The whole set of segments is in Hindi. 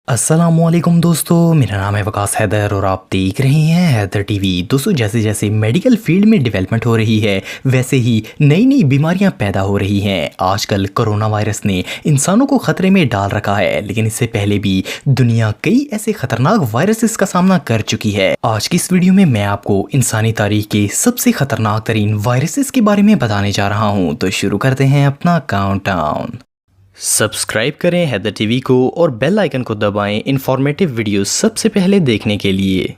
अस्सलामुअलैकुम दोस्तों, मेरा नाम है वकास हैदर और आप देख रहे हैं हैदर टीवी। दोस्तों, जैसे जैसे मेडिकल फील्ड में डेवलपमेंट हो रही है वैसे ही नई नई बीमारियां पैदा हो रही हैं। आजकल कोरोना वायरस ने इंसानों को खतरे में डाल रखा है, लेकिन इससे पहले भी दुनिया कई ऐसे खतरनाक वायरसेस का सामना कर चुकी है। आज की इस वीडियो में मैं आपको इंसानी तारीख के सबसे खतरनाक तरीन वायरसेस के बारे में बताने जा रहा हूँ। तो शुरू करते हैं अपना काउंटडाउन। सब्सक्राइब करें हैदर टीवी को और बेल आइकन को दबाएं इंफॉर्मेटिव वीडियो सबसे पहले देखने के लिए।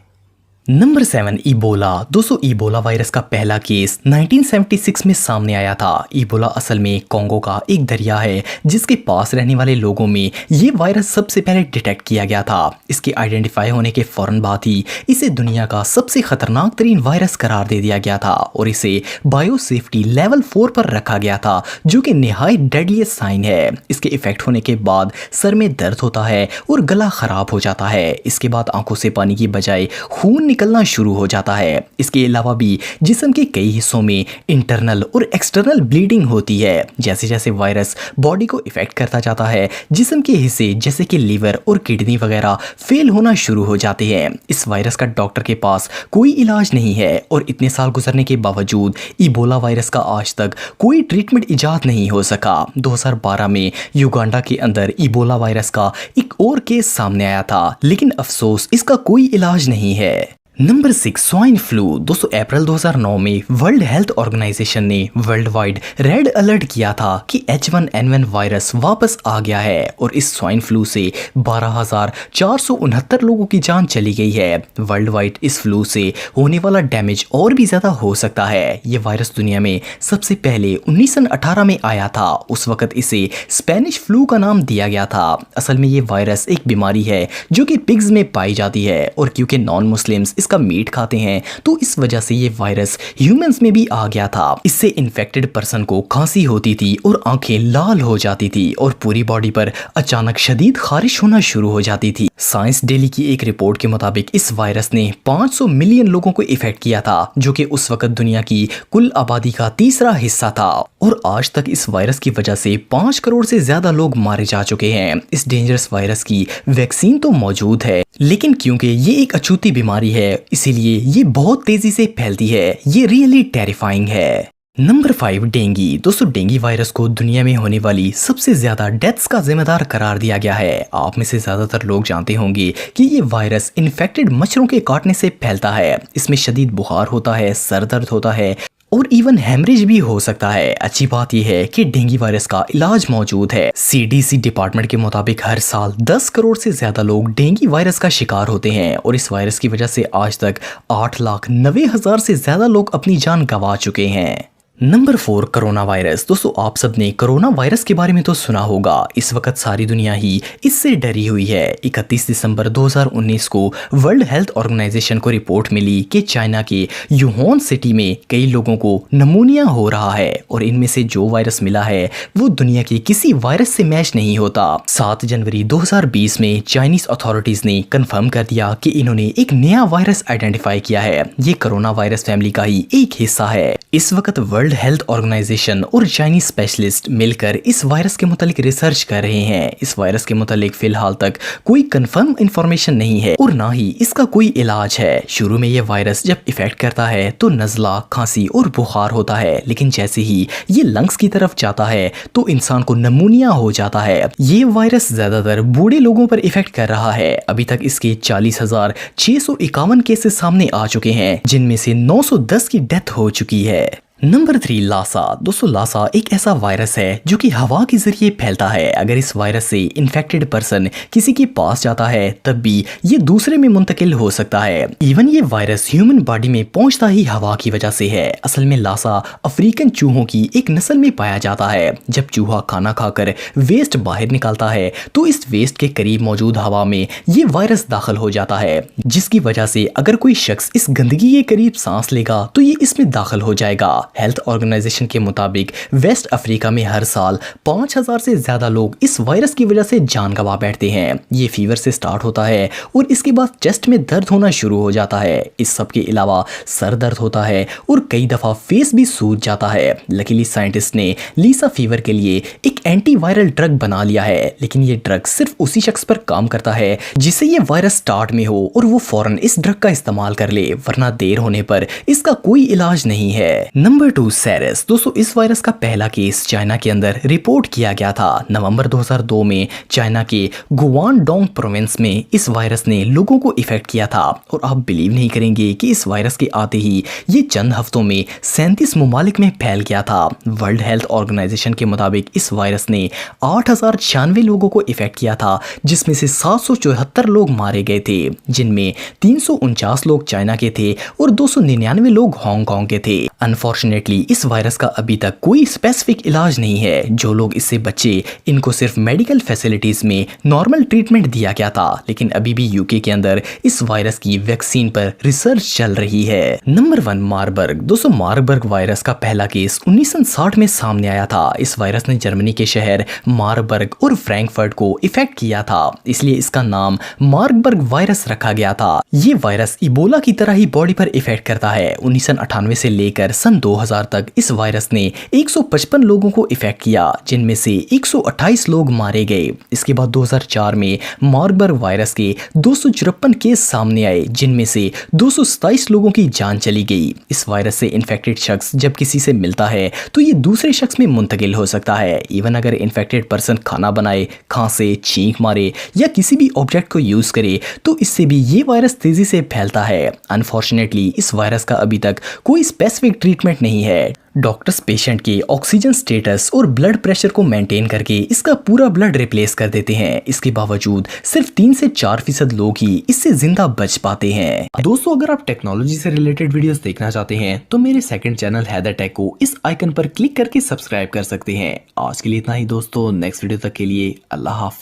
Number 7, Ebola. दोस्तों, इबोला वायरस का पहला केस 1976 में सामने आया था। इबोला असल में कोंगो का एक दरिया है जिसके पास रहने वाले लोगों में ये वायरस सबसे पहले डिटेक्ट किया गया था। इसके आइडेंटिफाई होने के फौरन बाद ही इसे दुनिया का सबसे खतरनाक तरीन वायरस करार दे दिया गया था और इसे बायो सेफ्टी लेवल 4 पर रखा गया था, जो कि निहायत डेडलीस्ट साइन है। इसके इफेक्ट होने के बाद सर में दर्द होता है और गला खराब हो जाता है। इसके बाद आंखों से पानी की बजाय खून निकलना शुरू हो जाता है। इसके अलावा भी जिस्म के कई हिस्सों में इंटरनल और एक्सटर्नल ब्लीडिंग होती है। जैसे जैसे वायरस बॉडी को इफेक्ट करता जाता है, जिस्म के हिस्से जैसे कि लीवर और किडनी वगैरह फेल होना शुरू हो जाते हैं। इस वायरस का डॉक्टर के पास कोई इलाज नहीं है और इतने साल गुजरने के बावजूद इबोला वायरस का आज तक कोई ट्रीटमेंट इजाद नहीं हो सका। 2012 में युगांडा के अंदर इबोला वायरस का एक और केस सामने आया था, लेकिन अफसोस इसका कोई इलाज नहीं है। Number 6, swine flu. दोस्तों, अप्रैल 2009 में वर्ल्ड हेल्थ ऑर्गेनाइजेशन ने वर्ल्ड वाइड रेड अलर्ट किया था कि H1N1 वायरस वापस आ गया है और इस स्वाइन फ्लू से 12,469 लोगों की जान चली गई है। वर्ल्ड वाइड इस फ्लू से होने वाला डैमेज और भी ज़्यादा हो सकता है। ये वायरस दुनिया में सबसे पहले 1918 में आया था। उस वक्त इसे स्पेनिश फ्लू का नाम दिया गया था। असल में ये वायरस एक बीमारी है जो कि पिग्स में पाई जाती है और क्योंकि नॉन मुस्लिम्स इसका मीट खाते हैं तो इस वजह से ये वायरस ह्यूमंस में भी आ गया था। इससे इन्फेक्टेड पर्सन को खांसी होती थी और आंखें लाल हो जाती थी और पूरी बॉडी पर अचानक शदीद खारिश होना शुरू हो जाती थी। साइंस डेली की एक रिपोर्ट के मुताबिक इस वायरस ने 500 मिलियन लोगों को इफेक्ट किया था, जो कि उस वक्त दुनिया की कुल आबादी का तीसरा हिस्सा था। और आज तक इस वायरस की वजह से 5 करोड़ से ज्यादा लोग मारे जा चुके हैं। इस डेंजरस वायरस की वैक्सीन तो मौजूद है, लेकिन क्योंकि ये एक अछूती बीमारी है इसीलिए ये बहुत तेजी से फैलती है। ये रियली टेरिफाइंग है। Number 5, dinghy. दोस्तों, डेंगी वायरस को दुनिया में होने वाली सबसे ज्यादा डेथ्स का जिम्मेदार करार दिया गया है। आप में से ज्यादातर लोग जानते होंगे कि ये वायरस इन्फेक्टेड मच्छरों के काटने से फैलता है। इसमें शदीद बुखार होता है, सर दर्द होता है और इवन हेमरेज भी हो सकता है। अच्छी बात यह है कि डेंगू वायरस का इलाज मौजूद है। CDC डिपार्टमेंट के मुताबिक हर साल 10 करोड़ से ज्यादा लोग डेंगू वायरस का शिकार होते हैं और इस वायरस की वजह से आज तक 8,90,000 से ज्यादा लोग अपनी जान गंवा चुके हैं। Number 4, corona virus. दोस्तों, आप सबने कोरोना वायरस के बारे में तो सुना होगा। इस वक्त सारी दुनिया ही इससे डरी हुई है। 31 दिसंबर 2019 को वर्ल्ड हेल्थ ऑर्गेनाइजेशन को रिपोर्ट मिली कि चाइना के यूहान सिटी में कई लोगों को नमूनिया हो रहा है और इनमें से जो वायरस मिला है वो दुनिया के किसी वायरस से मैच नहीं होता। 7 जनवरी 2020 में चाइनीज अथॉरिटीज ने कंफर्म कर दिया कि इन्होंने एक नया वायरस आइडेंटिफाई किया है। ये कोरोना वायरस फैमिली का ही एक हिस्सा है। इस वक्त वर्ल्ड हेल्थ ऑर्गेनाइजेशन और चाइनीज स्पेशलिस्ट मिलकर इस वायरस के मुतालिक रिसर्च कर रहे हैं। इस वायरस के मुतालिक फिलहाल तक कोई कंफर्म इंफॉर्मेशन नहीं है और ना ही इसका कोई इलाज है। शुरू में ये वायरस जब इफेक्ट करता है तो नज़ला, खांसी और बुखार होता है, लेकिन जैसे ही ये लंग्स की तरफ जाता है तो इंसान को नमूनिया हो जाता है। ये वायरस ज्यादातर बूढ़े लोगों पर इफेक्ट कर रहा है। अभी तक इसके 40,651 केसेस सामने आ चुके हैं, जिनमें से 910 की डेथ हो चुकी है। नंबर 3, लासा। दोस्तों, लासा एक ऐसा वायरस है जो कि हवा के जरिए फैलता है। अगर इस वायरस से इन्फेक्टेड पर्सन किसी के पास जाता है तब भी ये दूसरे में मुंतकिल हो सकता है। इवन ये वायरस ह्यूमन बॉडी में पहुंचता ही हवा की वजह से है। असल में लासा अफ्रीकन चूहों की एक नस्ल में पाया जाता है। जब चूहा खाना खाकर वेस्ट बाहर निकालता है तो इस वेस्ट के करीब मौजूद हवा में ये वायरस दाखिल हो जाता है, जिसकी वजह से अगर कोई शख्स इस गंदगी के करीब सांस लेगा तो ये इसमें दाखिल हो जाएगा। हेल्थ ऑर्गेनाइजेशन के मुताबिक वेस्ट अफ्रीका में हर साल 5000 से ज़्यादा लोग इस वायरस की वजह से जान गंवा बैठते हैं। ये फीवर से स्टार्ट होता है और इसके बाद चेस्ट में दर्द होना शुरू हो जाता है। इस सब के अलावा सर दर्द होता है और कई दफ़ा फेस भी सूज जाता है। लकीली साइंटिस्ट ने लीसा फीवर के लिए एक एंटीवायरल ड्रग बना लिया है, लेकिन ये ड्रग सिर्फ उसी शख्स पर काम करता है जिसे ये वायरस स्टार्ट में हो और वो फौरन इस ड्रग का इस्तेमाल कर ले, वरना देर होने पर इसका कोई इलाज नहीं है। Number 2, SARS. दोस्तों, इस वायरस का पहला केस चाइना के अंदर रिपोर्ट किया गया था। नवंबर 2002 में चाइना के गुआंगडोंग प्रोविंस में इस वायरस ने लोगों को इफेक्ट किया था और आप बिलीव नहीं करेंगे कि इस वायरस के आते ही ये चंद हफ्तों में 37 मुमालिक में फैल गया था। वर्ल्ड हेल्थ ऑर्गेनाइजेशन के मुताबिक इस वायरस ने 8096 लोगों को इफेक्ट किया था, जिसमें से 774 लोग मारे गए थे, जिनमें 349 लोग चाइना के थे और 299 लोग हांगकांग के थे। अनफॉर्चुनेटली इस वायरस का अभी तक कोई स्पेसिफिक इलाज नहीं है। जो लोग इससे बचे इनको सिर्फ मेडिकल फैसिलिटीज में नॉर्मल ट्रीटमेंट दिया गया था, लेकिन अभी भी यूके के अंदर इस वायरस की वैक्सीन पर रिसर्च चल रही है। Number 1, Marburg. दोस्तों, मार्बर्ग वायरस का पहला केस 1960 में सामने आया था। इस वायरस ने जर्मनी के शहर मार्बर्ग और फ्रैंकफर्ट को इफेक्ट किया था, इसलिए इसका नाम मार्बर्ग वायरस रखा गया था। ये वायरस इबोला की तरह ही बॉडी पर इफेक्ट करता है। 1998 से लेकर सन 2000 तक इस वायरस ने 155 लोगों को इफेक्ट किया, जिनमें से 128 लोग मारे गए। इसके बाद 2004 में मार्बर्ग वायरस के 254 केस सामने आए, जिनमें से 227 लोगों की जान चली गई। इस वायरस से इन्फेक्टेड शख्स जब किसी से मिलता है तो ये दूसरे शख्स में मुंतकिल हो सकता है। इवन अगर इन्फेक्टेड पर्सन खाना बनाए, खांसे, छींक मारे या किसी भी ऑब्जेक्ट को यूज करे तो इससे भी ये वायरस तेजी से फैलता है। अनफॉर्चुनेटली इस वायरस का अभी तक कोई स्पेसिफिक ट्रीटमेंट नहीं है। डॉक्टर्स पेशेंट के ऑक्सीजन स्टेटस और ब्लड प्रेशर को मेंटेन करके इसका पूरा ब्लड रिप्लेस कर देते हैं। इसके बावजूद सिर्फ 3 से 4% लोग ही इससे जिंदा बच पाते हैं। दोस्तों, अगर आप टेक्नोलॉजी से रिलेटेड वीडियोस देखना चाहते हैं तो मेरे सेकंड चैनल हैदर टेक को इस आइकन पर क्लिक करके सब्सक्राइब कर सकते हैं। आज के लिए इतना ही दोस्तों, नेक्स्ट वीडियो तक के लिए अल्लाह हाफ़िज़।